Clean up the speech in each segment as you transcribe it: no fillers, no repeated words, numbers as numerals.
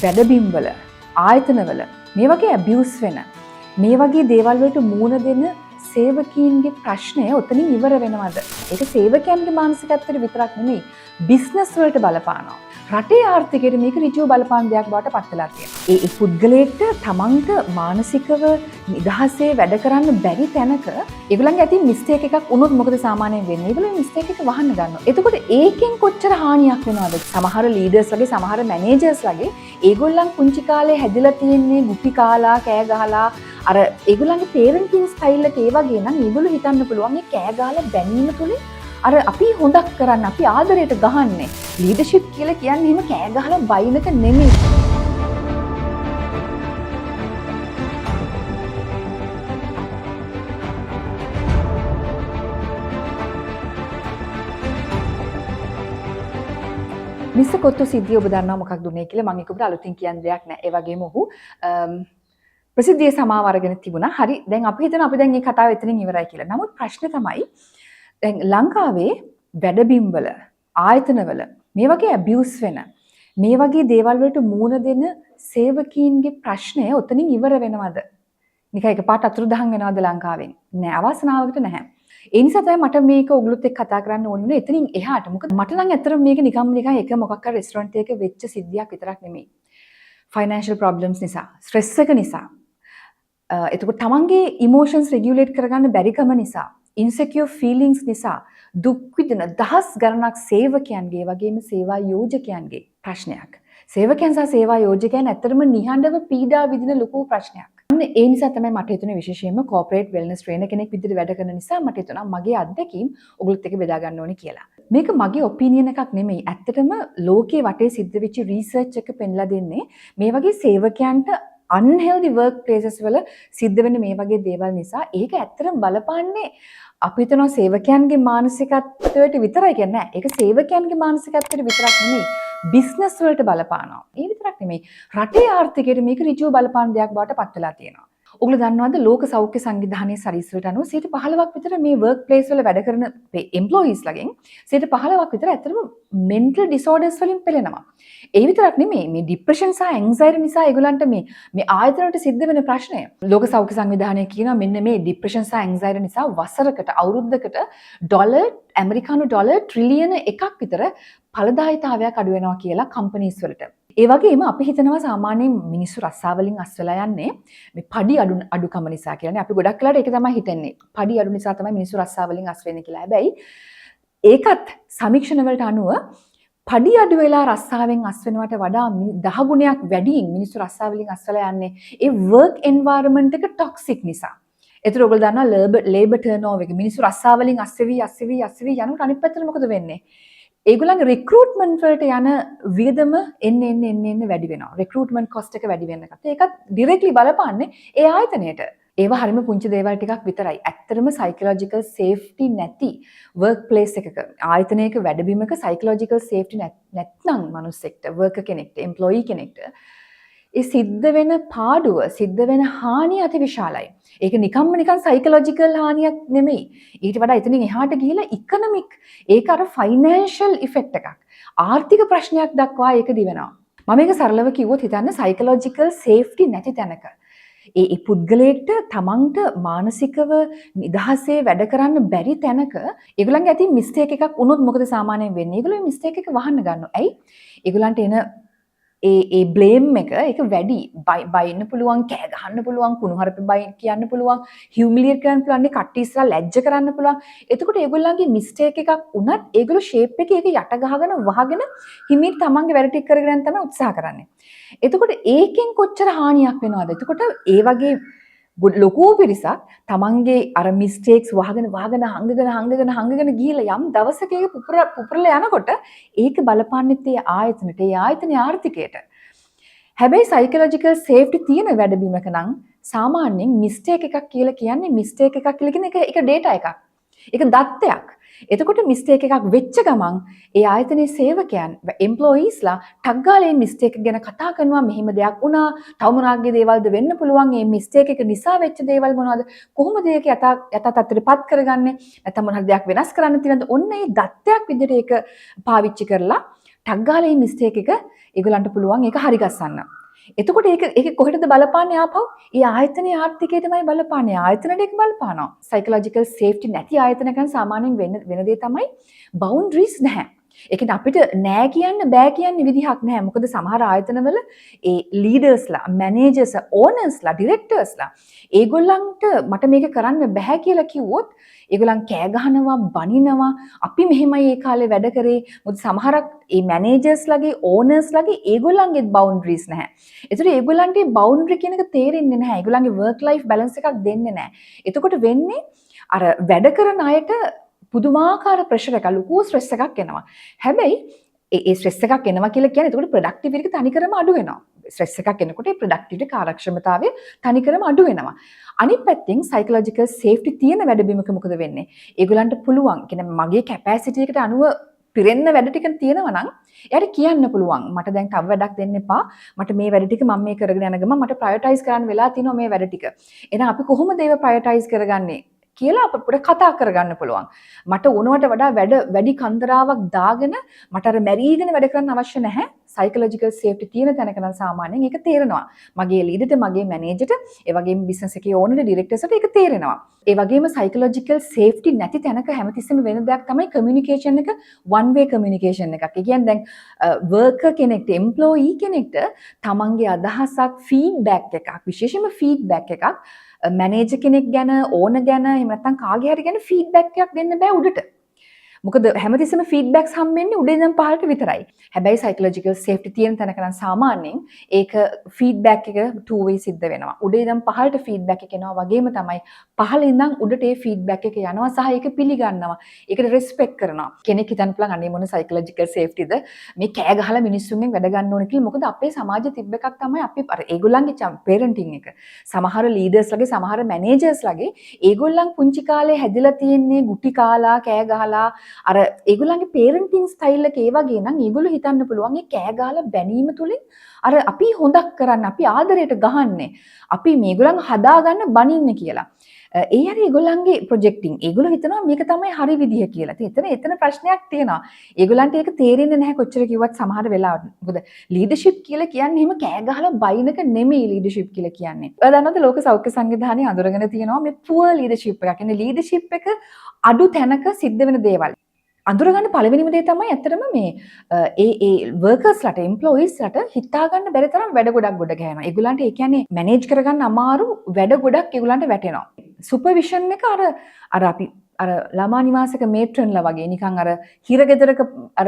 වැඩබිම්වල ආයතනවල මේ වගේ ඇබියුස් වෙන මේ වගේ දේවල් වලට මුහුණ දෙන සේවකීන්ගේ ප්‍රශ්නය ඔතනින් ඉවර වෙනවද? ඒක සේවකයන්ගේ මානසිකත්වයට විතරක් නෙමෙයි බිස්නස් වලට බලපානවා. රටේ ආර්ථිකයට මේක ඍජුව බලපාන දෙයක් බවට පත් වෙලා තියෙනවා. ඒ පුද්ගලයාට තමන්ට මානසිකව නිදහසේ වැඩ කරන්න බැරි තැනක ඒගොල්ලන්ගේ අතින් මිස්ටේක් එකක් වුණොත් මොකද සාමාන්‍යයෙන් වෙන්නේ? ඒගොල්ලෝ මිස්ටේක් එක වහන්න ගන්නවා. එතකොට ඒකෙන් කොච්චර හානියක් වෙනවද? සමහර ලීඩර්ස් වගේ සමහර මැනේජර්ස් වගේ ඒගොල්ලන් පුංචි කාලේ හැදිලා තියෙන්නේ ගුපි කාලා කෑ ගහලා අර ඒගොල්ලන්ගේ පේරන්ටින් ස්ටයිල් එක ඒ වගේ නම් ඒගොල්ලෝ හිතන්න පුළුවන් මේ කෑ ගහලා බැනීම තුලින් අර අපි හොඳක් කරන්න අපි ආදරයට ගහන්නේ ලීඩර්ෂිප් කියලා කියන්නේ එහෙම කෑ ගහලා බයිනක නෙමෙයි. මිස්ටර් කොත්තු සිද්ධිය ඔබ දන්නවා මොකක්ද උනේ කියලා මම ඒක ඔබට අලුතින් කියන්න දෙයක් නැහැ. ඒ වගේම ඔහු ප්‍රසිද්ධියේ සමාව අරගෙන තිබුණා. හරි දැන් අපි හිතන අපි දැන් මේ කතාව එතනින් ඉවරයි කියලා. නමුත් ප්‍රශ්නේ තමයි දැන් ලංකාවේ වැඩබිම්වල ආයතනවල මේ වගේ ඇබියුස් වෙන මේ වගේ දේවල් වලට මුහුණ දෙන සේවකීන්ගේ ප්‍රශ්නය ඔතනින් ඉවර වෙනවද? නිකන් එකපාරට අතුරුදහන් වෙනවද ලංකාවෙන්? නෑ අවාසනාවකට නැහැ. ඒ නිසා තමයි මට මේක ඔයගොල්ලොත් එක්ක කතා කරන්න ඕනේ නේ එතනින් එහාට. මොකද මට නම් ඇත්තටම මේක නිකන් එක මොකක් හරි රෙස්ටොරන්ට් එකක වෙච්ච සිද්ධියක් විතරක් නෙමෙයි. ෆයිනෑන්ෂල් ප්‍රොබ්ලම්ස් නිසා, ස්ට්‍රෙස් එක නිසා, එතකොට තමන්ගේ ඉමෝෂන්ස් රෙගියුලේට් කරගන්න බැරිකම නිසා, ඉන්සෙකියුර් ෆීලිංග්ස් නිසා දුක් විඳින දහස් ගණනක් සේවකයන්ගේ වගේම සේවා යෝජකයන්ගේ ප්‍රශ්නයක්. සේවකයන් සහ සේවා යෝජකයන් ඇත්තටම නිහඬව පීඩා විඳින ලොකු ප්‍රශ්නයක්. අන්න ඒ නිසා තමයි මට හිතුනේ විශේෂයෙන්ම කෝපරේට් වෙල්නස් ට්‍රේනර් කෙනෙක් විදිහට වැඩ කරන නිසා මට හිතුණා මගේ අත්දැකීම් ඔයගොල්ලොත් එක්ක බෙදා ගන්න ඕනේ කියලා. මේක මගේ ඔපිනියන් එකක් නෙමෙයි. ඇත්තටම ලෝකේ වටේ සිද්ධ වෙච්ච රිසර්ච් එක පෙන්ලා දෙන්නේ මේ වගේ සේවකයන්ට unhealthy work places වල සිද්ධ වෙන මේ වගේ දේවල් නිසා ඒක ඇත්තටම බලපාන්නේ අපි හිතනවා සේවකයන්ගේ මානසිකත්වයට විතරයි කියන්නේ නැහැ. ඒක සේවකයන්ගේ මානසිකත්වයට විතරක් නෙමෙයි බිස්නස් වලට බලපානවා. ඒ විතරක් නෙමෙයි රටේ ආර්ථිකයට මේක ඍජුව බලපාන දෙයක් බවට පත් වෙලා තියෙනවා. ඔයගොල්ලෝ දන්නවද ලෝක සෞඛ්‍ය සංවිධානයේ සරීසුවට අනුව 15% විතර මේ වර්ක් ප්ලේස් වල වැඩ කරන එම්ප්ලොයිස් ලගෙන් 15% විතර ඇත්තටම මෙන්ටල් ඩිසෝඩර්ස් වලින් පෙළෙනවා. ඒ විතරක් නෙමෙයි මේ ඩිප්‍රෙෂන් සහ ඇන්සයිටි නිසා ඒගොල්ලන්ට මේ ආයතනවලට සිද්ධ වෙන ප්‍රශ්නය. ලෝක සෞඛ්‍ය සංවිධානය කියනවා මෙන්න මේ ඩිප්‍රෙෂන් සහ ඇන්සයිටි නිසා වසරකට අවුරුද්දකට ඇමරිකානු ඩොලර් ට්‍රිලියන 1ක් විතර ඵලදායීතාවයක් අඩු වෙනවා කියලා කම්පනීස් වලට. ඒ වගේම අපි හිතනවා සාමාන්‍යයෙන් මිනිස්සු රස්සාවලින් අස් වෙලා යන්නේ මේ පඩි අඩුකම නිසා කියලානේ. අපි ගොඩක් වෙලාවට ඒක තමයි හිතන්නේ. පඩි අඩු නිසා තමයි මිනිස්සු රස්සාවලින් අස් වෙන්නේ කියලා. හැබැයි ඒකත් සමීක්ෂණ වලට අනුව පඩි අඩු වෙලා රස්සාවෙන් අස් වෙනවට වඩා 10 ගුණයක් වැඩියෙන් මිනිස්සු රස්සාවලින් අස් වෙලා යන්නේ ඒ වර්ක් එන්වයරන්මන්ට් එක ටොක්සික් නිසා. ඒතර ඔයගොල්ලෝ දන්නවා ලේබර් ටර්නෝවර් එක මිනිස්සු රස්සාවලින් අස් වෙවි යනකොට අනිත් පැත්තට මොකද වෙන්නේ? ඒගොල්ලන්ගේ රික්‍රූට්මන්ට් වලට යන වියදම එන්න වැඩි වෙනවා. රික්‍රූට්මන්ට් කොස්ට් එක වැඩි වෙන එකට. ඒකත් ඩිරෙක්ට්ලි බලපාන්නේ ඒ ආයතනයට. ඒවා හරිම පුංචි දේවල් ටිකක් විතරයි. ඇත්තටම සයිකොලොජිකල් සේෆ්ටි නැති වර්ක් ප්ලේස් එකක ආයතනයක වැඩබිමක සයිකොලොජිකල් සේෆ්ටි නැත්නම් මනුස්සෙක්ට වර්කර් කෙනෙක්ට එම්ප්ලොයී කෙනෙක්ට ඒ සිද්ධ වෙන පාඩුව සිද්ධ වෙන හානිය අතිවිශාලයි. ඒක නිකන් සයිකොලොජිකල් හානියක් නෙමෙයි. ඊට වඩා එතනින් එහාට ගිහිලා ඉකොනොමික් ඒක අර ෆයිනෑන්ෂල් ඉෆෙක්ට් එකක්. ආර්ථික ප්‍රශ්නයක් දක්වා ඒක දිවෙනවා. මම මේක සරලව කිව්වොත් හිතන්න සයිකොලොජිකල් සේෆ්ටි නැති තැනක. ඒ පුද්ගලයෙක්ට තමන්ට මානසිකව නිදහසේ වැඩ කරන්න බැරි තැනක ඒගොල්ලන්ගේ අතින් මිස්ටේක් එකක් වුණොත් මොකද සාමාන්‍යයෙන් වෙන්නේ? ඒගොල්ලෝ මිස්ටේක් එක වහන්න ගන්නවා. ඇයි? ඒගොල්ලන්ට එන ඒ බ්ලේම් එක ඒක වැඩි බයින්න පුළුවන් කෑ ගහන්න පුළුවන් කුණුහරුප බයි කියන්න පුළුවන් හියුමිලියේට් කරන්න පුළුවන් කට්ටිය ඉස්සරහා ලැජ්ජ කරන්න පුළුවන්. එතකොට ඒගොල්ලන්ගේ මිස්ටේක් එකක් වුණත් ඒගොල්ලෝ ෂේප් එකේ ඒක යට ගහගෙන වහගෙන හිමින් තමන්ගේ වැඩ ටික කරගෙන යන්න තමයි උත්සාහ කරන්නේ. එතකොට ඒකෙන් කොච්චර හානියක් වෙනවද? එතකොට ඒ වගේ ලොකු පිරිසක් තමන්ගේ අර මිස්ටේක්ස් වහගෙන හංගගෙන ගිහිලා යම් දවසක ඒක පුපුරලා යනකොට ඒක බලපාන්නෙත් ඒ ආයතනට ඒ ආයතනයේ ආර්ථිකයට. හැබැයි සයිකොලොජිකල් සේෆ්ටි තියෙන වැඩබිමක නම් සාමාන්‍යයෙන් මිස්ටේක් එකක් කියලා කියන්නේ මිස්ටේක් එකක් කියලා කියන්නේ ඒක ඩේටා එකක්. ඒක දත්තයක්. එතකොට මිස්ටේක් එකක් වෙච්ච ගමන් ඒ ආයතනයේ සේවකයන් එම්ප්ලොයීස්ලා ටග් ගාලා මේ මිස්ටේක් ගැන කතා කරනවා මෙහෙම දෙයක් වුණා තව මොනවාගේ දේවල්ද වෙන්න පුළුවන් මේ මිස්ටේක් එක නිසා වෙච්ච දේවල් මොනවද කොහොමද ඒක යථා තත්ත්වයටපත් කරගන්නේ නැත්නම් මොන හරි දෙයක් වෙනස් කරන්න තියෙනවද ඔන්න ඒ දත්තයක් විදිහට ඒක පාවිච්චි කරලා ටක් ගාලා මේ මිස්ටේක් එක ඒගොල්ලන්ට පුළුවන් ඒක හරි ගස්සන්න. එතකොට ඒක කොහෙටද බලපාන්නේ ආපහු? ඒ ආයතනයේ ආර්ථිකයටමයි බලපාන්නේ. ආයතනයට ඒක බලපානවා. සයිකොලොජිකල් සේෆ්ටි නැති ආයතනකන් සාමාන්‍යයෙන් වෙන දේ තමයි බවුන්ඩරිස් නැහැ. ඒ කියන්නේ අපිට නෑ කියන්න බෑ කියන්නේ විදිහක් නැහැ. මොකද සමහර ආයතනවල ඒ ලීඩර්ස්ලා, මැනේජර්ස්ලා, ඕනර්ස්ලා, ඩිරෙක්ටර්ස්ලා ඒගොල්ලන්ට මට මේක කරන්න බෑ කියලා කිව්වොත් ඒගොල්ලන් කෑ ගහනවා, බනිනවා. අපි මෙහෙමයි ඒ කාලේ වැඩ කරේ. මොකද සමහරක් ඒ මැනේජර්ස්ලාගේ, ඕනර්ස්ලාගේ ඒගොල්ලන්ගේ බවුන්ඩරිස් නැහැ. ඒතර ඒගොල්ලන්ට මේ බවුන්ඩරි කියන එක තේරෙන්නේ නැහැ. ඒගොල්ලන්ගේ වර්ක් ලයිෆ් බැලන්ස් එකක් දෙන්නේ නැහැ. එතකොට වෙන්නේ අර වැඩ කරන අයට පුදුමාකාර ප්‍රෙෂර් එකක්, ලොකු ස්ට්‍රෙස් එකක් එනවා. හැබැයි ඒ ස්ට්‍රෙස් එකක් එනවා කියලා කියන්නේ එතකොට ප්‍රොඩක්ටිවිටි එක තනිකරම අඩු වෙනවා. ස්ට්‍රෙස් එකක් එනකොට ඒ ප්‍රොඩක්ටිවිටි කාර්යක්ෂමතාවය තනිකරම අඩු වෙනවා. අනිත් පැත්තෙන් සයිකොලොජිකල් සේෆ්ටි තියෙන වැඩබිමක මොකද වෙන්නේ? ඒගොල්ලන්ට පුළුවන් කියන්නේ මගේ කැපැසිටි එකට අනුව පිරෙන්න වැඩ ටික තියෙනවා නම් එයාට කියන්න පුළුවන් මට දැන් තව වැඩක් දෙන්න එපා. මට මේ වැඩ ටික මම මේ කරගෙන යන ගමන් මට ප්‍රයොරිටයිස් කරන්න වෙලා තියෙනවා මේ වැඩ ටික. එහෙනම් අපි කොහොමද ඒව ප්‍රයොරිටයිස් කරගන්නේ? කියලා අපිට කතා කරගන්න පුළුවන්. මට ඕනවට වඩා වැඩි කන්දරාවක් දාගෙන මට අර මැරීගෙන වැඩ කරන්න අවශ්‍ය නැහැ. සයිකොලොජිකල් සේෆ්ටි තියෙන තැනක නම් සාමාන්‍යයෙන් ඒක තේරෙනවා. මගේ ලීඩර්ට, මගේ මැනේජර්ට, ඒ වගේම බිස්නස් එකේ ඕනට ඩිරෙක්ටර්ස්ට ඒක තේරෙනවා. ඒ වගේම සයිකොලොජිකල් සේෆ්ටි නැති තැනක හැමතිස්සෙම වෙන දෙයක් තමයි කමියුනිකේෂන් එක, වන් වේ කමියුනිකේෂන් එකක්. ඒ කියන්නේ දැන් වර්කර් කෙනෙක්ට, එම්ප්ලොයී කෙනෙක්ට තමන්ගේ අදහසක්, ෆීඩ්බැක් එකක්, විශේෂයෙන්ම ෆීඩ්බැක් එකක් මැනේජර් කෙනෙක් ගැන, ඕන ගැන, එහෙම නැත්නම් කාගේ හරි ගැන ෆීඩ්බැක් එකක් දෙන්න බෑ උඩට. මොකද හැමතිස්සෙම ෆීඩ්බැක්ස් හම්බෙන්නේ උඩ ඉඳන් පහළට විතරයි. හැබැයි සයිකොලොජිකල් සේෆ්ටි තියෙන තැනක නම් සාමාන්‍යයෙන් ඒක ෆීඩ්බැක් එක two way සිද්ධ වෙනවා. උඩ ඉඳන් පහළට ෆීඩ්බැක් එක එනවා වගේම තමයි පහළ ඉඳන් උඩට ඒ ෆීඩ්බැක් එක යනවා සහ ඒක පිළිගන්නවා. ඒකට රෙස්පෙක්ට් කරනවා. කෙනෙක් හිතන්න පුළුවන් අනේ මොන සයිකොලොජිකල් සේෆ්ටිද මේ කෑ ගහලා මිනිස්සුන්ගෙන් වැඩ ගන්න ඕන කියලා. මොකද අපේ සමාජයේ තිබ්බ එකක් තමයි අපි අර ඒගොල්ලන්ගේ පේරන්ටින් එක. සමහර ලීඩර්ස්ලාගේ, සමහර මැනේජර්ස්ලාගේ ඒගොල්ලන් පුංචි කාලේ හැදිලා තියෙන්නේ ගුටි කාලා, කෑ ගහලා අර ඒගොල්ලන්ගේ පේරන්ටින් ස්ටයිල් එක ඒ වගේ නම් ඒගොල්ලෝ හිතන්න පුළුවන් ඒ කෑ ගහලා බැනීම තුලින් අර අපි හොඳක් කරන්න, අපි ආදරයට ගහන්නේ, අපි මේගොල්ලන් හදාගන්න බනින්නේ කියලා. ඒ හරි ඒගොල්ලන්ගේ ප්‍රොජෙක්ටිං. ඒගොල්ලෝ හිතනවා මේක තමයි හරි විදිහ කියලා. ඉතින් එතන ප්‍රශ්නයක් තියෙනවා. ඒගොල්ලන්ට ඒක තේරෙන්නේ නැහැ කොච්චර කිව්වත් සමහර වෙලාවට. මොකද ලීඩර්ෂිප් කියලා කියන්නේ එහෙම කෑ ගහලා බයිනක නෙමෙයි ලීඩර්ෂිප් කියලා කියන්නේ. ඔයා දන්නවද ලෝක සෞඛ්‍ය සංවිධානය අඳුරගෙන තියෙනවා මේ පුවර් ලීඩර්ෂිප් එකක්. කියන්නේ ලීඩර්ෂිප් එක අඩු තැනක සිද්ධ වෙන දේවල්. අඳුරගන්න පළවෙනිම දේ තමයි ඇත්තටම මේ ඒ වර්කර්ස්ලාට, එම්ප්ලොයීස්ලාට හිතා ගන්න බැරි තරම් වැඩ ගොඩක් ගොඩ ගහනවා. ඒගොල්ලන්ට ඒ කියන්නේ මැනේජ් කරගන්න අමාරු වැඩ ගොඩක් ඒගොල්ලන්ට වැටෙනවා. සුපර්විෂන් එක අර අපි අර ළමා නිවාසක මේට්‍රන්ලා වගේ නිකන් අර හිරගෙදරක අර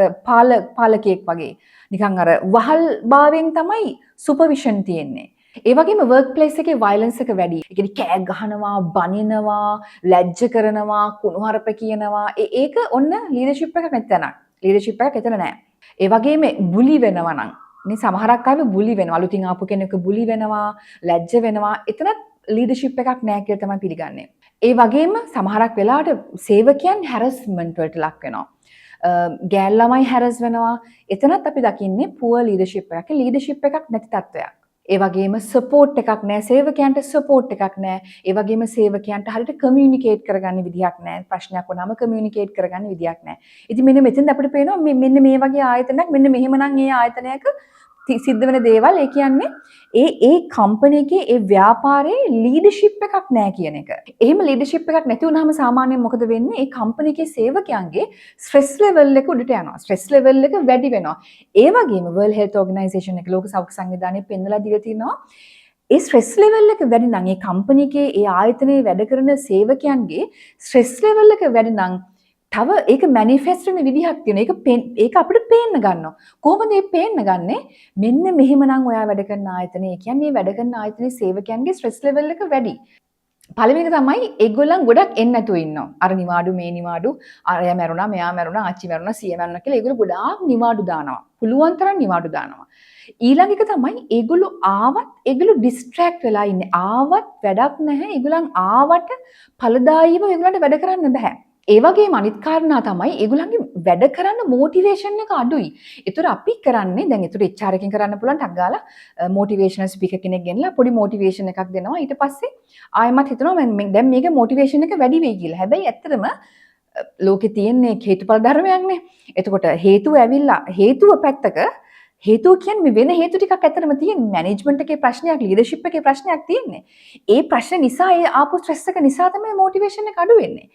පාලකයෙක් වගේ නිකන් අර වහල් භාවයෙන් තමයි සුපර්විෂන් තියෙන්නේ. ඒ වගේම වර්ක් ප්ලේස් එකේ වයලන්ස් එක වැඩි. ඒ කියන්නේ කෑ ගහනවා, බනිනවා, ලැජ්ජ කරනවා, කුණුහරුප කියනවා. ඒක ඔන්න ලීඩර්ෂිප් එකක් නැති තැනක්. ලීඩර්ෂිප් එකක් එතන නැහැ. ඒ වගේම බුලි වෙනවා නම් මේ සමහරක් අය බුලි වෙනවා. අලුතින් ආපු කෙනෙක් බුලි වෙනවා, ලැජ්ජ වෙනවා. එතනත් ලීඩර්ෂිප් එකක් නැහැ කියලා තමයි පිළිගන්නේ. ඒ වගේම සමහරක් වෙලාවට සේවකයන් හැරස්මන්ට් වලට ලක් වෙනවා. ගෑල් ළමයි හැරස් වෙනවා. එතනත් අපි දකින්නේ පුවර් ලීඩර්ෂිප් එකක්. ලීඩර්ෂිප් එකක් නැති තත්වයක්. ඒ වගේම සපෝට් එකක් නැහැ. සේවකයන්ට සපෝට් එකක් නැහැ. ඒ වගේම සේවකයන්ට හරියට කමියුනිකේට් කරගන්න විදිහක් නැහැ. ප්‍රශ්නයක් වුණාම කමියුනිකේට් කරගන්න විදිහක් නැහැ. ඉතින් මෙන්න මෙතෙන්ද අපිට පේනවා මෙන්න මේ වගේ ආයතනයක් මෙන්න මෙහෙමනම් ඒ ආයතනයක සිද්ධ වෙන දේවල්. ඒ කියන්නේ ඒ කම්පැනි එකේ ඒ ව්‍යාපාරයේ ලීඩර්ෂිප් එකක් නැහැ කියන එක. එහෙම ලීඩර්ෂිප් එකක් නැති වුනහම සාමාන්‍යයෙන් මොකද වෙන්නේ? ඒ කම්පැනි එකේ සේවකයන්ගේ ස්ට්‍රෙස් ලෙවල් එක උඩට යනවා. ස්ට්‍රෙස් ලෙවල් එක වැඩි වෙනවා. ඒ වගේම World Health Organization එක ලෝක සෞඛ්‍ය සංවිධානය පෙන්වලා දීලා තිනවා ඒ ස්ට්‍රෙස් ලෙවල් එක වැඩි නම් ඒ කම්පැනි එකේ ඒ ආයතනයේ වැඩ කරන සේවකයන්ගේ ස්ට්‍රෙස් ලෙවල් එක වැඩි නම් තව ඒක මැනිෆෙස්ට් වෙන විදිහක් තියෙනවා. ඒක අපිට පේන්න ගන්නවා. කොහොමද මේ පේන්න ගන්නෙ? මෙන්න මෙහෙමනම් ඔයා වැඩ කරන ආයතනයේ කියන්නේ වැඩ කරන ආයතනයේ සේවකයන්ගේ ස්ට්‍රෙස් ලෙවල් එක වැඩි. පළවෙනි එක තමයි ඒගොල්ලන් ගොඩක් එන්නේ නැතුව ඉන්නවා. අර නිවාඩු මේ නිවාඩු, අරයා මැරුණා, මෙයා මැරුණා, ආච්චි මැරුණා, සීයා මැරුණා කියලා ඒගොල්ලෝ ගොඩාක් නිවාඩු දානවා. පුළුවන් තරම් නිවාඩු දානවා. ඊළඟ එක තමයි ඒගොල්ලෝ ආවත් ඒගොල්ලෝ ඩිස්ට්‍රැක්ට් වෙලා ඉන්නේ. ආවත් වැඩක් නැහැ. ඒගොල්ලන් ආවට ඵලදායීව ඒගොල්ලන්ට වැඩ කරන්න බෑ. ඒ වගේම අනිත් කාරණා තමයි ඒගොල්ලන්ගේ වැඩ කරන්න මොටිවේෂන් එක අඩුයි. ඒතර අපි කරන්නේ දැන් ඒතර HR එකකින් කරන්න පුළුවන් ටක් ගාලා මොටිවේෂනල් ස්පීකර් කෙනෙක් ගෙනලා පොඩි මොටිවේෂන් එකක් දෙනවා. ඊට පස්සේ ආයෙමත් හිතනවා දැන් මේක මොටිවේෂන් එක වැඩි වෙයි කියලා. හැබැයි ඇත්තටම ලෝකෙ තියෙන්නේ හේතුඵල ධර්මයක්නේ. එතකොට හේතුව ඇවිල්ලා හේතුව පැත්තක හේතුව කියන්නේ මේ වෙන හේතු ටිකක් ඇත්තටම තියෙන මැනේජ්මන්ට් එකේ ප්‍රශ්නයක් ලීඩර්ෂිප් එකේ ප්‍රශ්නයක් තියෙන්නේ. ඒ ප්‍රශ්න නිසා ඒ ආපු ස්ට්‍රෙස් එක නිසා තමයි මොටිවේෂන් එක අඩු වෙන්නේ.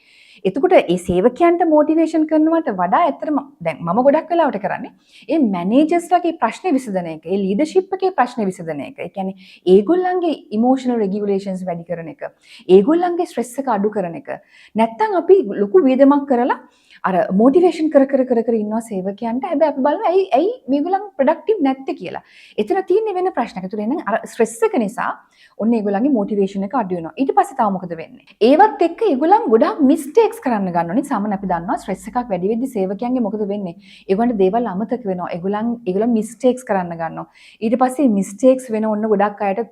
එතකොට ඒ සේවකයන්ට මොටිවේෂන් කරනවට වඩා ඇත්තටම දැන් මම ගොඩක් වෙලාවට කරන්නේ ඒ මැනේජර්ස්ලාගේ ප්‍රශ්නේ විසඳන එක. ඒ ලීඩර්ෂිප් එකේ ප්‍රශ්නේ විසඳන එක. ඒ කියන්නේ ඒගොල්ලන්ගේ ඉමෝෂනල් රෙගියුලේෂන්ස් වැඩි කරන එක. ඒගොල්ලන්ගේ ස්ට්‍රෙස් එක අඩු කරන එක. නැත්තම් අපි ලොකු වේදමක් කරලා අර මොටිවේෂන් කර ඉන්නවා සේවකයන්ට. හැබැයි අපි බලනවා ඇයි මේගොල්ලන් ප්‍රොඩක්ටිව් නැත්තේ කියලා. එතන තියෙන්නේ වෙන ප්‍රශ්නයක්. ඒතර එහෙනම් අර ස්ට්‍රෙස් එක නිසා ඔන්න ඒගොල්ලන්ගේ මොටිවේෂන් එක අඩු වෙනවා. ඊට පස්සේ තව මොකද වෙන්නේ? ඒවත් එක්ක ඒගොල්ලන් ගොඩාක් මිස්ටේක්ස් කරන්න ගන්නෝනේ. සාමාන්‍ය අපි දන්නවා ස්ට්‍රෙස් එකක් වැඩි වෙද්දි සේවකයන්ගේ මොකද වෙන්නේ? ඒගොල්ලන්ට දේවල් අමතක වෙනවා. ඒගොල්ලන් මිස්ටේක්ස් කරන්න ගන්නවා. ඊට පස්සේ මිස්ටේක්ස් වෙන ඔන්න ගොඩක් අයට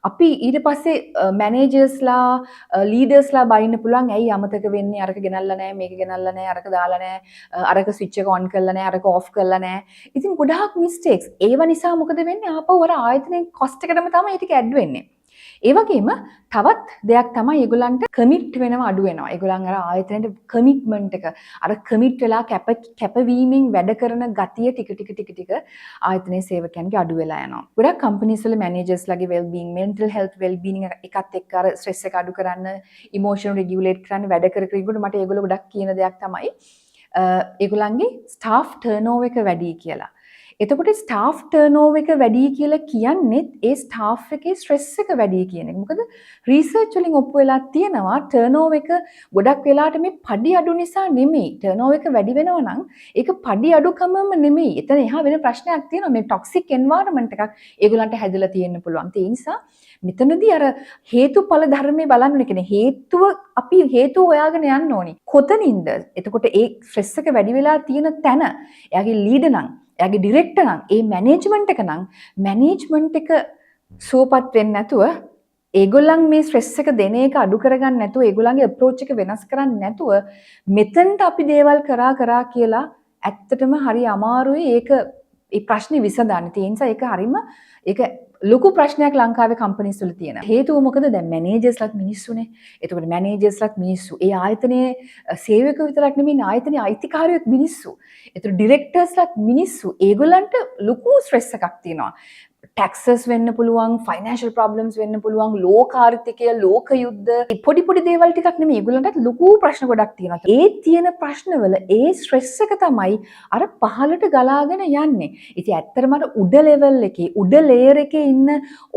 අපි ඊට පස්සේ මැනේජර්ස්ලා ලීඩර්ස්ලා බයින්න පුළුවන් ඇයි අමතක වෙන්නේ අරක ගෙනල්ලා නැහැ මේක ගෙනල්ලා නැහැ අරක දාලා නැහැ අරක ස්විච් එක ඔන් කරලා නැහැ අරක ඔෆ් කරලා නැහැ. ඉතින් ගොඩාක් මිස්ටේක්ස්. ඒව නිසා මොකද වෙන්නේ? ආපහු අර ආයතනයේ කොස්ට් එකටම තමයි ඒක ඇඩ් වෙන්නේ. ඒ වගේම තවත් දෙයක් තමයි ඒගොල්ලන්ට කමිට් වෙනවා අඩු වෙනවා. ඒගොල්ලන් අර ආයතනයේ කමිට්මන්ට් එක අර කමිට් වෙලා කැපවීමෙන් වැඩ කරන ගතිය ටික ආයතනයේ සේවකයන්ගේ අඩු වෙලා යනවා. ගොඩක් කම්පනීස් වල මැනේජර්ස්ලාගේ වෙල් බීయింగ్, මෙන්ටල් හෙල්ත් වෙල් බීయింగ్ එකත් එක්ක අර ස්ට්‍රෙස් එක අඩු කරන්න, ඉමෝෂන් රෙගියුලේට් කරන්න වැඩ කරනකොට මට ඒගොල්ලෝ ගොඩක් කියන දෙයක් තමයි ඒගොල්ලන්ගේ ස්ටාෆ් ටර්නෝවර් එක වැඩි කියලා. එතකොට ස්ටාෆ් ටර්නෝවර් එක වැඩි කියලා කියන්නේත් ඒ ස්ටාෆ් එකේ ස්ට්‍රෙස් එක වැඩි කියන එක. මොකද රිසර්ච් වලින් ඔප්පු වෙලා තියෙනවා ටර්නෝවර් එක ගොඩක් වෙලාවට මේ පඩි අඩු නිසා නෙමෙයි. ටර්නෝවර් එක වැඩි වෙනවා නම් ඒක පඩි අඩුකමම නෙමෙයි. එතන එහා වෙන ප්‍රශ්නයක් තියෙනවා. මේ ටොක්සික් එන්වයරන්මන්ට් එකක් ඒගොල්ලන්ට හැදලා තියෙන්න පුළුවන්. ඒ නිසා මෙතනදී අර හේතුඵල ධර්මයේ බලන්න ඕනේ. කියන්නේ හේතුව අපි හේතුව හොයාගෙන යන්න ඕනි. කොතනින්ද? එතකොට ඒ ස්ට්‍රෙස් එක වැඩි වෙලා තියෙන තැන එයාගේ ලීඩර් නම් එයාගේ ඩිරෙක්ටර් නම් ඒ මැනේජ්මන්ට් එක නම් මැනේජ්මන්ට් එක සුවපත් වෙන්නේ නැතුව ඒගොල්ලන් මේ ස්ට්‍රෙස් එක දෙන එක අඩු කරගන්න නැතුව ඒගොල්ලන්ගේ අප්‍රෝච් එක වෙනස් කරන්නේ නැතුව මෙතනට අපි දේවල් කරා කියලා ඇත්තටම හරි අමාරුයි ඒක ඒ ප්‍රශ්නේ විසඳන්න. ඒ නිසා ඒක හරිම ඒක ලොකු ප්‍රශ්නයක් ලංකාවේ කම්පනීස් වල තියෙනවා. හේතුව මොකද? දැන් මැනේජර්ස්ලාත් මිනිස්සුනේ. එතකොට මැනේජර්ස්ලාත් මිනිස්සු. ඒ ආයතනයේ සේවකයෝ විතරක් නෙමෙයි ආයතනයේ අයිතිකාරයොත් මිනිස්සු. එතකොට ඩිරෙක්ටර්ස්ලාත් මිනිස්සු. ඒගොල්ලන්ට ලොකු ස්ට්‍රෙස් එකක් තියෙනවා. ටැක්සස් වෙන්න පුළුවන්, ෆයිනෑන්ෂල් ප්‍රොබ්ලම්ස් වෙන්න පුළුවන්, ලෝක ආර්ථිකය, ලෝක යුද්ධ, පොඩි දේවල් ටිකක් නෙමෙයි. ඒගොල්ලන්ට ලොකු ප්‍රශ්න ගොඩක් තියෙනවා. ඒ තියෙන ප්‍රශ්නවල ඒ ස්ට්‍රෙස් එක තමයි අර පහළට ගලාගෙන යන්නේ. ඉතින් ඇත්තටම අර උඩ ලෙවල් එකේ, උඩ ලේයර් එකේ ඉන්න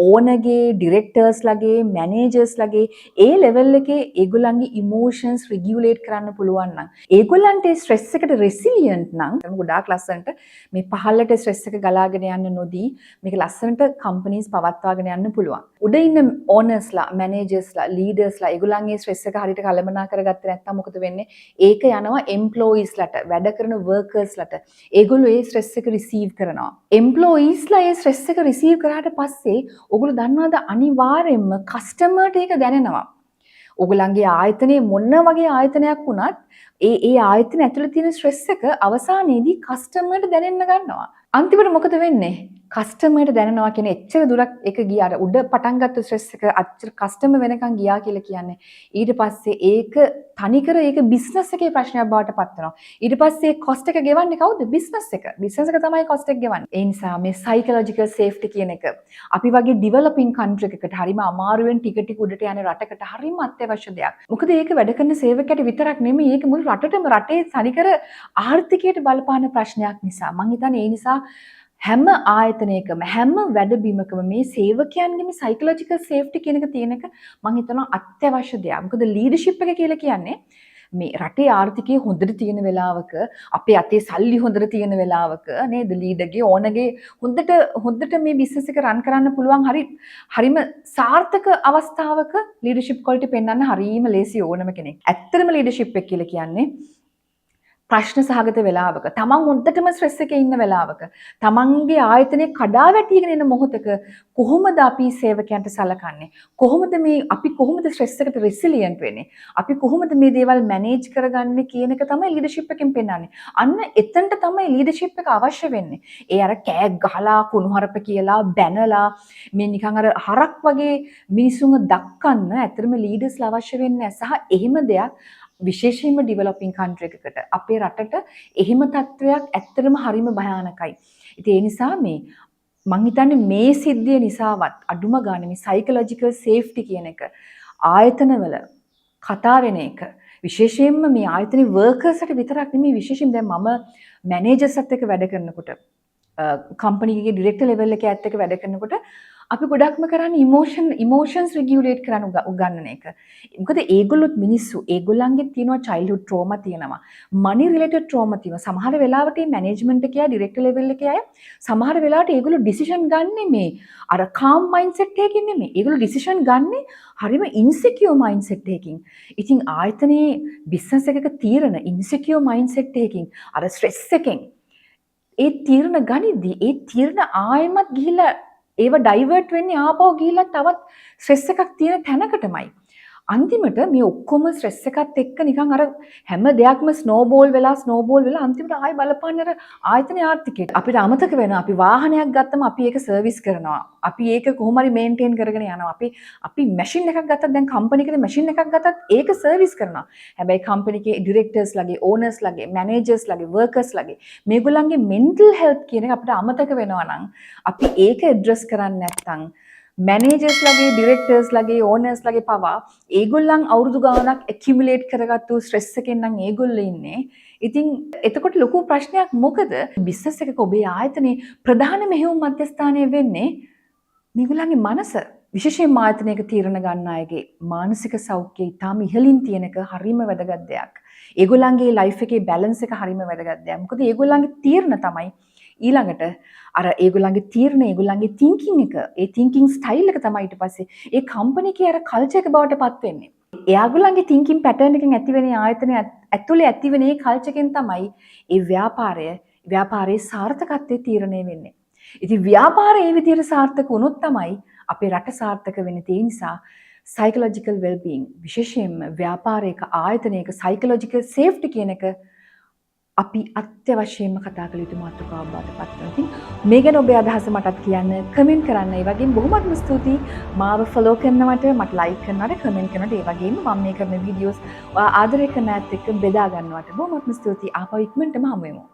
ඕනගේ, ඩිරෙක්ටර්ස්ලාගේ, මැනේජර්ස්ලාගේ ඒ ලෙවල් එකේ ඒගොල්ලන්ගේ ඉමෝෂන්ස් රෙගියුලේට් කරන්න පුළුවන් නම්, ඒගොල්ලන්ට ඒ ස්ට්‍රෙස් එකට රෙසිලියන්ට් නම්, ගොඩාක් ලස්සනට මේ පහළට ස්ට්‍රෙස් එක ගලාගෙන යන්න නොදී මේක ලස්සනට කම්පනීස් පවත්වාගෙන යන්න පුළුවන්. උඩ ඉන්න ඕනර්ස්ලා, මැනේජර්ස්ලා, ලීඩර්ස්ලා ඒගොල්ලන්ගේ ස්ට්‍රෙස් එක හරියට කළමනා කරගත්තේ නැත්නම් මොකද වෙන්නේ? ඒක යනවා එම්ප්ලොයිස්ලාට, වැඩ කරන වර්කර්ස්ලාට. ඒගොල්ලෝ ඒ ස්ට්‍රෙස් එක රිසීව් කරනවා. එම්ප්ලොයිස්ලා ඒ ස්ට්‍රෙස් එක රිසීව් කරාට පස්සේ ඕගොල්ලෝ දන්නවද අනිවාර්යයෙන්ම කස්ටමර්ට ඒක දැනෙනවා. ඕගොල්ලන්ගේ ආයතනයේ මොන වගේ ආයතනයක් වුණත් ඒ ආයතන ඇතුළේ තියෙන ස්ට්‍රෙස් එක අවසානයේදී කස්ටමර්ට දැනෙන්න ගන්නවා. අන්තිමට මොකද වෙන්නේ? කස්ටමර්ට දැනෙනවා කියන එච්චර දුරක් ඒක ගියාට උඩ පටන් ගත්ත ස්ට්‍රෙස් එක අච්චර කස්ටමර් වෙනකන් ගියා කියලා කියන්නේ. ඊට පස්සේ ඒක තනිකර ඒක බිස්නස් එකේ ප්‍රශ්නයක් බවට පත් වෙනවා. ඊට පස්සේ කොස්ට් එක ගෙවන්නේ කවුද? බිස්නස් එක. බිස්නස් එක තමයි කොස්ට් එක ගෙවන්නේ. ඒ නිසා මේ සයිකොලොජිකල් සේෆ්ටි කියන එක අපි වගේ ඩිවෙලොපින් කන්ට්‍රි එකකට හරිම අමාරුවෙන් ටික උඩට යන රටකට හරිම අත්‍යවශ්‍ය දෙයක්. මොකද ඒක වැඩ කරන සේවකයට විතරක් නෙමෙයි ඒක මුළු රටටම රටේ තනිකර ආර්ථිකයට බලපාන ප්‍රශ්නයක් නිසා. මං හිතන්නේ ඒ නිසා හැම ආයතනයකම හැම වැඩබිමකම මේ සේවකයන්ගේ මේ සයිකොලොජිකල් සේෆ්ටි කියන එක තියෙන එක මම හිතනවා අත්‍යවශ්‍ය දෙයක්. මොකද ලීඩර්ෂිප් එක කියලා කියන්නේ මේ රටේ ආර්ථිකය හොඳට තියෙන වෙලාවක අපේ අතේ සල්ලි හොඳට තියෙන වෙලාවක නේද ලීඩර්ගේ ඕනගේ හොඳට මේ බිස්නස් එක රන් කරන්න පුළුවන් හරිම සාර්ථක අවස්ථාවක ලීඩර්ෂිප් ක්වොලිටි පෙන්වන්න හරිම ලේසි ඕනම කෙනෙක්. ඇත්තටම ලීඩර්ෂිප් එක කියලා කියන්නේ ප්‍රශ්න සහගත වෙලාවක තමන් හොඳටම ස්ට්‍රෙස් එකේ ඉන්න වෙලාවක තමන්ගේ ආයතනය කඩා වැටිගෙන එන මොහොතක කොහොමද අපි සේවකයන්ට සලකන්නේ අපි කොහොමද ස්ට්‍රෙස් එකට රෙසිලියන්ට් වෙන්නේ අපි කොහොමද මේ දේවල් මැනේජ් කරගන්නේ කියන එක තමයි ලීඩර්ෂිප් එකෙන් පෙන්වන්නේ අන්න එතනට තමයි ලීඩර්ෂිප් එක අවශ්‍ය වෙන්නේ ඒ අර කෑග් ගහලා කුණුහරුප කියලා බැනලා මේ නිකන් අර හරක් වගේ මිනිසුන්ව දක්කන්න ඇත්තටම ලීඩර්ස්ලා අවශ්‍ය වෙන්නේ සහ එහෙම දෙයක් විශේෂයෙන්ම ඩිවලොපින් කන්ට්‍රි එකකට අපේ රටට එහෙම තත්ත්වයක් ඇත්තටම හරිම භයානකයි. ඉතින් ඒ නිසා මං හිතන්නේ මේ සිද්ධිය නිසාවත් අඩුම ගානේ මේ සයිකොලොජිකල් සේෆ්ටි කියන එක ආයතනවල කතා වෙන එක විශේෂයෙන්ම මේ ආයතනයේ වර්කර්ස්ට විතරක් නෙමෙයි විශේෂයෙන් දැන් මම මැනේජර්ස්ත් එක්ක වැඩ කරනකොට කම්පැනි එකේ ඩිරෙක්ටර් ලෙවල් එකේ ඇත් එක්ක වැඩ කරනකොට අපි ගොඩක්ම කරන්නේ ඉමෝෂන්ස් රෙගියුලේට් කරන්න උගන්නන එක. මොකද ඒගොල්ලොත් මිනිස්සු ඒගොල්ලන්ගේ තියෙනවා චයිල්ඩ්හුඩ් ට්‍රෝමා තියෙනවා. මනි රිලේටඩ් ට්‍රෝමා තියෙනවා. සමහර වෙලාවට මේ මැනේජ්මන්ට් එකේ ඩිරෙක්ටර් ලෙවල් එකේ අය සමහර වෙලාවට ඒගොල්ලෝ ඩිසිෂන් ගන්නෙ මේ අර කාම් මයින්ඩ්සෙට් එකකින් නෙමෙයි. ඒගොල්ලෝ ඩිසිෂන් ගන්නෙ හරිම ඉන්සිකියුර් මයින්ඩ්සෙට් එකකින්. ඉතින් ආයතනයේ බිස්නස් එකක තීරණ ඉන්සිකියුර් මයින්ඩ්සෙට් එකකින් අර ස්ට්‍රෙස් එකෙන් ඒ තීරණ ගනිද්දී ඒ තීරණ ආයෙමත් ගිහිල්ලා ඒව ඩයිවර්ට් වෙන්නේ ආපහු ගිහිල්ලා තවත් ස්ට්‍රෙස් එකක් තියෙන තැනකටමයි. අන්තිමට මේ ඔක්කොම ස්ට්‍රෙස් එකත් එක්ක නිකන් අර හැම දෙයක්ම ස්නෝබෝල් වෙලා අන්තිමට ආයෙ බලපන්නේ අර ආයතනයේ ආර්ථිකයට. අපිට අමතක වෙනවා අපි වාහනයක් ගත්තම අපි ඒක සර්විස් කරනවා. අපි ඒක කොහොම හරි මේන්ටේන් කරගෙන යනවා. අපි මැෂින් එකක් ගත්තත් දැන් කම්පැනි එකේ මැෂින් එකක් ගත්තත් ඒක සර්විස් කරනවා. හැබැයි කම්පැනි එකේ ඩිරෙක්ටර්ස් ලගේ, ඕනර්ස් ලගේ, මැනේජර්ස් ලගේ, වර්කර්ස් ලගේ මේගොල්ලන්ගේ මෙන්ටල් හෙල්ත් කියන එක අපිට අමතක වෙනවා නම් අපි ඒක ඇඩ්‍රස් කරන්නේ නැත්නම් මැනේජර්ස් ලගේ, ඩිරෙක්ටර්ස් ලගේ, ඕනර්ස් ලගේ පවා ඒගොල්ලන් අවුරුදු ගාණක් ඇකියුමුලේට් කරගත්තු ස්ට්‍රෙස් එකෙන් නම් ඒගොල්ලෝ ඉන්නේ. ඉතින් එතකොට ලොකු ප්‍රශ්නයක් මොකද? බිස්නස් එකක ඔබේ ආයතනයේ ප්‍රධාන මෙහෙයුම් මධ්‍යස්ථානය වෙන්නේ මේගොල්ලන්ගේ මනස. විශේෂයෙන්ම ආයතනයක තීරණ ගන්න අයගේ මානසික සෞඛ්‍යය ඉතාම ඉහළින් තියෙන එක හරිම වැදගත් දෙයක්. ඒගොල්ලන්ගේ ලයිෆ් එකේ බැලන්ස් එක හරිම වැදගත් දෙයක්. මොකද ඒගොල්ලන්ගේ තීරණ තමයි ඊළඟට අර ඒගොල්ලන්ගේ තීරණ ඒගොල්ලන්ගේ තින්කින් එක ඒ තින්කින් ස්ටයිල් එක තමයි ඊට පස්සේ ඒ කම්පැනි එකේ අර කල්චර් එක බවට පත් වෙන්නේ. එයාගොල්ලන්ගේ තින්කින් පැටර්න් එකෙන් ඇතිවෙන ආයතනය ඇතුලේ ඇතිවෙන ඒ කල්චර් එකෙන් තමයි ඒ ව්‍යාපාරයේ සාර්ථකත්වයේ තීරණය වෙන්නේ. ඉතින් ව්‍යාපාරය ඒ විදිහට සාර්ථක වුණොත් තමයි අපේ රට සාර්ථක වෙන්නේ. ඒ නිසා psychological well-being විශේෂයෙන්ම ව්‍යාපාරයක ආයතනයක psychological safety කියන එක අපි අත්‍යවශ්‍යයෙන්ම කතා කළ යුතු මාතෘකාවක් බවට පත් වෙනවා. ඉතින් මේ ගැන ඔබේ අදහස මටත් කියන්න, කමෙන්ට් කරන්න. ඒ වගේම බොහොමත්ම ස්තුතියි මාව ෆලෝ කරනවට, මට ලයික් කරනවට, කමෙන්ට් කරනවට. ඒ වගේම මම මේ කරන වීඩියෝස් ආදරය කරන ඇත් එක්ක බෙදා ගන්නවට බොහොමත්ම ස්තුතියි. ආපහු ඉක්මනටම හමු වෙමු.